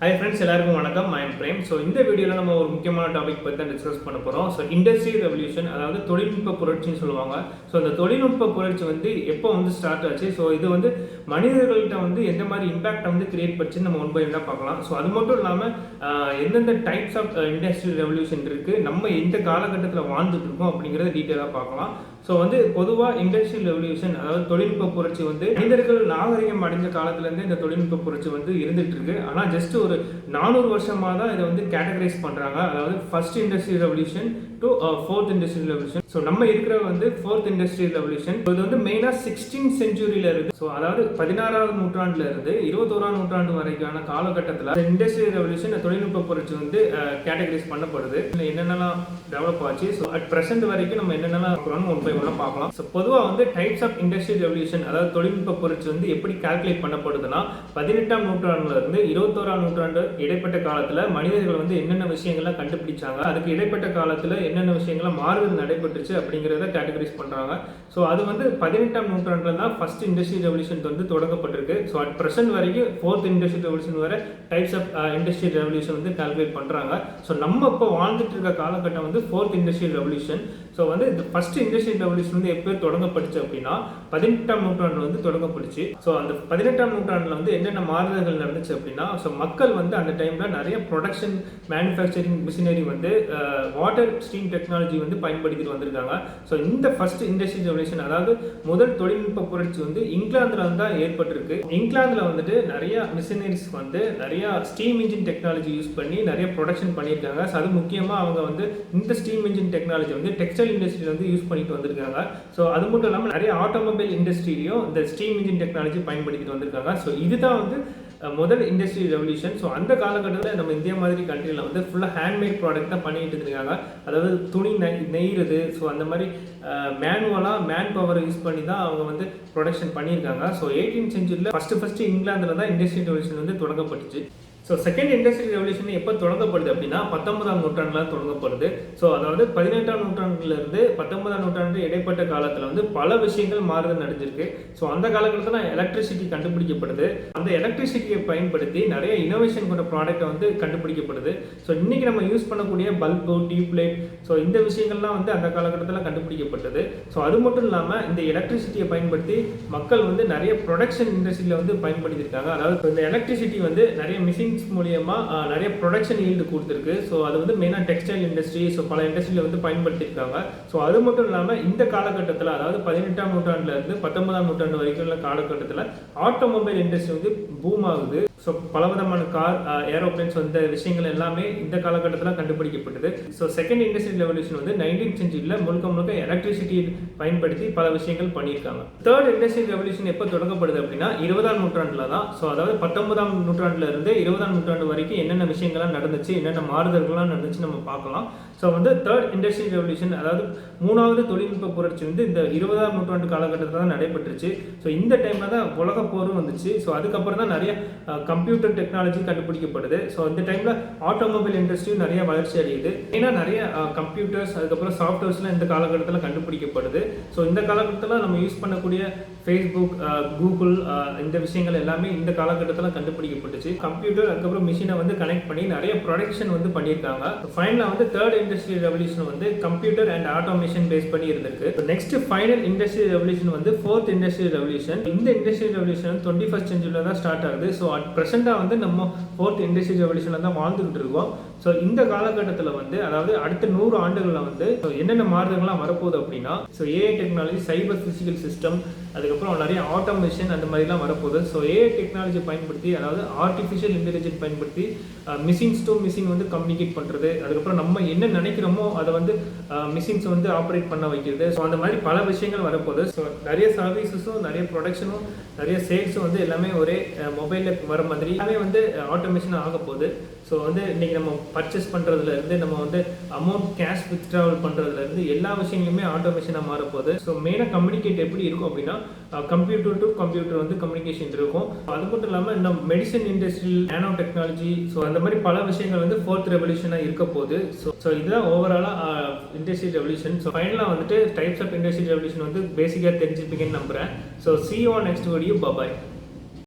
Hi friends, எல்லாருக்கும் வணக்கம். I am Prem. So இந்த வீடியோல நம்ம ஒரு முக்கியமான டாபிக் பத்தி தான் டிஸ்கஸ் பண்ண போறோம். So இண்டஸ்ட்ரியல் ரெவல்யூஷன், அதாவது தொழில்நுட்ப புரட்சின்னு சொல்லுவாங்க. So இந்த தொழில்நுட்ப புரட்சி எப்போ ஸ்டார்ட் ஆச்சு, ஸோ இது மனிதர்கள்ட்ட எந்த மாதிரி இம்பாக்ட் கிரியேட் பண்ணிச்சு நம்ம ஒன் பை ஒன்னா பார்க்கலாம். ஸோ அது மட்டும் இல்லாமல் எந்தெந்த டைப்ஸ் ஆஃப் இண்டஸ்ட்ரியல் ரெவல்யூஷன் இருக்கு, நம்ம எந்த காலகட்டத்தில் வாழ்ந்துட்டு இருக்கோம் அப்படிங்கிறத டீட்டெயிலாக பார்க்கலாம். ஸோ பொதுவாக இண்டஸ்ட்ரியல் ரெவல்யூஷன், அதாவது தொழில்நுட்ப புரட்சி மனிதர்கள் நாகரிகம் அடைஞ்ச காலத்துலேருந்து இந்த தொழில்நுட்ப புரட்சி இருந்துட்டு இருக்கு. ஆனால் ஜஸ்ட் ஒரு 400 வருஷமாக தான் இதை கேட்டகரைஸ் பண்ணுறாங்க. அதாவது first industrial revolution to fourth industrial revolution. So நம்ம இருக்கிற ஃபோர்த் இண்டஸ்ட்ரியல் ரெவல்யூஷன். இது மெயினாக 16th செஞ்சுரியில இருந்து, ஸோ அதாவது 16ஆவது நூற்றாண்டுல இருந்து 21ஆம் நூற்றாண்டு வரைக்கான காலகட்டத்தில் இண்டஸ்ட்ரியல் ரெவல்யூஷன் தொழில்நுட்ப புரட்சி கேட்டகரைஸ் பண்ணப்படுது. என்னென்னலாம் டெவலப் ஆச்சு, ஸோ அட் பிரசன்ட் வரைக்கும் நம்ம என்னென்னலாம் ஒன் பை ஒன்னா பார்க்கலாம். ஸோ பொதுவாக டைப்ஸ் ஆஃப் இண்டஸ்ட்ரியல் ரெவல்யூஷன், அதாவது தொழில்நுட்ப புரட்சி எப்படி கால்குலேட் பண்ணப்படுதுன்னா, 18ஆம் நூற்றாண்டுல இருந்து 21ஆம் நூற்றாண்டு இடைப்பட்ட காலத்துல மனிதர்கள் என்னென்ன விஷயங்கள்லாம் கண்டுபிடிச்சாங்க, அதுக்கு இடைப்பட்ட காலத்துல என்னென்ன விஷயங்கள்லாம் மாறுதல் நடைபெற்றுச்சு அப்படிங்கிறத கேட்டகரைஸ் பண்றாங்க. ஸோ அது 18ஆம் நூற்றாண்டுல தான் ஃபர்ஸ்ட் இண்டஸ்ட்ரியல் ரெவல்யூஷன் தொடங்கப்பட்டிருக்கு. ஸோ அட் பிரசன்ட் வரைக்கும் ஃபோர்த் இண்டஸ்ட்ரியல் ரெவல்யூஷன் வரை types of industrial revolution calculate பண்றாங்க. ஸோ நம்ம இப்போ வாழ்ந்துட்டு இருக்க காலகட்டம் ஃபோர்த் இண்டஸ்ட்ரியல் ரெவல்யூஷன். ஸோ இந்த ஃபர்ஸ்ட் இண்டஸ்ட்ரியல் ரெவல்யூஷன் எப்போ தொடங்கப்பட்டுச்சு அப்படின்னா 18ஆம் நூற்றாண்டு தொடங்கப்பட்டுச்சு. ஸோ அந்த 18ஆம் நூற்றாண்டுல என்னென்ன மாறுதல்கள் நடந்துச்சு அப்படின்னா, ஸோ மக்கள் அந்த டைம்ல நிறைய production manufacturing machinery water steam technology பயன்படுத்திட்டு வந்திருக்காங்க. ஸோ இந்த ஃபர்ஸ்ட் இண்டஸ்ட்ரியல் ரெவல்யூஷன், அதாவது முதல் தொழில்நுட்ப புரட்சி இங்கிலாந்துல தான் ஏற்பட்டிருக்கு. இங்கிலாந்துல நிறைய மிஷினரிஸ் நிறைய ஸ்டீம் இன்ஜின் டெக்னாலஜி யூஸ் பண்ணி நிறைய ப்ரொடக்ஷன் பண்ணியிருக்காங்க. ஸோ அது முக்கியமாக அவங்க இந்த ஸ்டீம் இன்ஜின் டெக்னாலஜி டெக்ஸ்டைல் இண்டஸ்ட்ரியில யூஸ் பண்ணிட்டு வந்திருக்காங்க. ஸோ அது மட்டும் இல்லாமல் நிறைய ஆட்டோமொபைல் இண்டஸ்ட்ரியிலையும் இந்த ஸ்டீம் இன்ஜின் டெக்னாலஜி பயன்படுத்திட்டு வந்திருக்காங்க. ஸோ இதுதான் முதல் இண்டஸ்ட்ரியல் ரெவல்யூஷன். ஸோ அந்த காலகட்டத்தில் நம்ம இந்தியா மாதிரி கண்ட்ரியில் ஃபுல்லாக ஹேண்ட்மேட் ப்ராடக்ட் தான் பண்ணிட்டு இருக்காங்க. அதாவது துணி நெய்கிறது, ஸோ அந்த மாதிரி மேனுவலாக மேன் பவர் யூஸ் பண்ணி தான் அவங்க ப்ரொடக்ஷன் பண்ணியிருக்காங்க. ஸோ 18th செஞ்சுரியில் ஃபர்ஸ்ட் இங்கிலாந்தில் தான் இண்டஸ்ட்ரியல் ரெவல்யூஷன் தொடங்கப்பட்டுச்சு. ஸோ செகண்ட் இண்டஸ்ட்ரியல் ரெவல்யூஷன் எப்போ தொடங்கப்படுது அப்படின்னா 19ஆம் நூற்றாண்டில் தொடங்கப்படுது. ஸோ அதாவது 18ஆம் நூற்றாண்டுலேருந்து 19ஆம் நூற்றாண்டு இடைப்பட்ட காலத்தில் பல விஷயங்கள் மாறுதல் நடந்திருக்கு. ஸோ அந்த காலகட்டத்தில் எலக்ட்ரிசிட்டி கண்டுபிடிக்கப்படுது. அந்த எலக்ட்ரிசிட்டியை பயன்படுத்தி நிறைய இனோவேஷன் கொண்ட ப்ராடக்ட் கண்டுபிடிக்கப்படுது. ஸோ இன்னைக்கு நம்ம யூஸ் பண்ணக்கூடிய பல்பு, டியூப்லைட், ஸோ இந்த விஷயங்கள்லாம் அந்த காலகட்டத்தில் கண்டுபிடிக்கப்பட்டது. ஸோ அது மட்டும் இல்லாமல் இந்த எலக்ட்ரிசிட்டியை பயன்படுத்தி மக்கள் நிறைய ப்ரொடக்ஷன் இண்டஸ்ட்ரியில் பயன்படுத்தியிருக்காங்க. அதாவது இந்த எலக்ட்ரிசிட்டி நிறைய மிஷின் மூலியமா நிறைய ப்ரொடக்ஷன் ஈல்டு கொடுத்துருக்கு. ஸோ அது மெயினாக டெக்ஸ்டைல் இண்டஸ்ட்ரி, ஸோ பல இண்டஸ்ட்ரியில் பயன்படுத்தியிருக்காங்க. ஸோ அது மட்டும் இல்லாமல் இந்த காலகட்டத்தில், அதாவது 18ஆம் நூற்றாண்டுல இருந்து 19ஆம் நூற்றாண்டு வரைக்கும் உள்ள காலகட்டத்தில் ஆட்டோமொபைல் இண்டஸ்ட்ரி பூம் ஆகுது. ஸோ பலவிதமான கார், ஏரோப்ளேன்ஸ் விஷயங்கள் எல்லாமே இந்த காலகட்டத்தில் கண்டுபிடிக்கப்பட்டது. So second industrial revolution 19th செஞ்சுரியில் முழுக்க எலக்ட்ரிசிட்டி பயன்படுத்தி பல விஷயங்கள் பண்ணியிருக்காங்க. தேர்ட் இண்டஸ்ட்ரியல் ரெவல்யூஷன் எப்போ தொடங்கப்படுது அப்படின்னா 20ஆம் நூற்றாண்டுல தான். ஸோ அதாவது 19ஆம் நூற்றாண்டுல இருந்து 20ஆம் நூற்றாண்டு வரைக்கும் என்னென்ன விஷயங்கள்லாம் நடந்துச்சு, என்னென்ன மாறுதல்கள்லாம் நடந்துச்சு நம்ம பார்க்கலாம். ஸோ தேர்ட் இண்டஸ்ட்ரியல் ரெவல்யூஷன், அதாவது மூணாவது தொழில்நுட்ப புரட்சி இந்த 20ஆம் நூற்றாண்டு காலகட்டத்தில் தான் நடைபெற்றுச்சு. ஸோ இந்த டைம்ல தான் உலக போரும் வந்துச்சு. ஸோ அதுக்கப்புறம் தான் நிறைய கம்ப்யூட்டர் டெக்னாலஜி கண்டுபிடிக்கப்படுது. ஸோ இந்த டைம்ல ஆட்டோமொபைல் இண்டஸ்ட்ரியும் நிறைய வளர்ச்சி அடையுது. ஏன்னா நிறைய கம்ப்யூட்டர்ஸ், அதுக்கப்புறம் சாஃப்ட்வேர்ஸ்லாம் இந்த காலகட்டத்தில் கண்டுபிடிக்கப்படுது. ஸோ இந்த காலகட்டத்தில் நம்ம யூஸ் பண்ணக்கூடிய ஃபேஸ்புக், கூகுள், இந்த விஷயங்கள் எல்லாமே இந்த காலகட்டத்தில் கண்டுபிடிக்கப்பட்டுச்சு. கம்ப்யூட்டர், அதுக்கப்புறம் மிஷினை கனெக்ட் பண்ணி நிறைய ப்ரொடக்ஷன் பண்ணியிருக்காங்க. ஃபைனலாக third industrial revolution computer and automation base பண்ணி இருந்திருக்கு. Next final industrial revolution fourth industrial revolution. இந்த இண்டஸ்ட்ரியல் ரெவல்யூஷன் 21st செஞ்சுரியில் தான் ஸ்டார்ட் ஆகுது. ஸோ அட் ப்ரெசென்ட்டாக நம்ம ஃபோர்த் இண்டஸ்ட்ரியல் ரெவல்யூஷனில் தான் வாழ்ந்துகிட்டு இருக்கோம். ஸோ இந்த காலகட்டத்தில் அதாவது அடுத்த 100 ஆண்டுகளில் என்னென்ன மாறுதல்கள்லாம் வரப்போகுது அப்படின்னா, so AI technology, cyber physical system, அதுக்கப்புறம் நிறைய ஆட்டோமேஷன் அந்த மாதிரிலாம் வரப்போகுது. ஸோ ஏஐ டெக்னாலஜி பயன்படுத்தி, அதாவது ஆர்டிஃபிஷியல் இன்டெலிஜென்ஸ் பயன்படுத்தி மிஷின்ஸ் டு மிஷின் கம்யூனிகேட் பண்ணுறது, அதுக்கப்புறம் நம்ம என்ன நினைக்கிறோமோ அதை மிஷின்ஸ் ஆப்ரேட் பண்ண வைக்கிறது. ஸோ அந்த மாதிரி பல விஷயங்கள் வரப்போகுது. ஸோ நிறைய சர்வீசஸும், நிறைய ப்ரொடக்ஷனும், நிறைய சேல்ஸும் எல்லாமே ஒரே மொபைலில் வர மாதிரி எல்லாமே ஆட்டோமேஷன் ஆக போகுது. ஸோ இன்னைக்கு நம்ம பர்ச்சேஸ் பண்ணுறதுலேருந்து, நம்ம அமௌண்ட் கேஷ் வித்ட்ராவல் பண்ணுறதுலேருந்து எல்லா விஷயங்களுமே ஆட்டோமேஷனாக மாறப்போகுது. ஸோ மெயினாக கம்யூனிகேட் எப்படி இருக்கும் அப்படின்னா, கம்ப்யூட்டர் டு கம்ப்யூட்டர் கம்யூனிகேஷன் இருக்கும். அது மட்டும் இல்லாமல் இந்த medicine industry, nano technology, so அந்த மாதிரி பல விஷயங்கள் ஃபோர்த் ரெவல்யூஷனாக இருக்க போகுது. ஸோ இதுதான் ஓவராலாக இண்டஸ்ட்ரியல் ரெவல்யூஷன். ஸோ ஃபைனலாக டைப்ஸ் ஆஃப் இண்டஸ்ட்ரியல் ரெவல்யூஷன் பேசிக்காக தெரிஞ்சுப்பீங்கன்னு நம்புகிறேன். So see you on next video. Bye bye.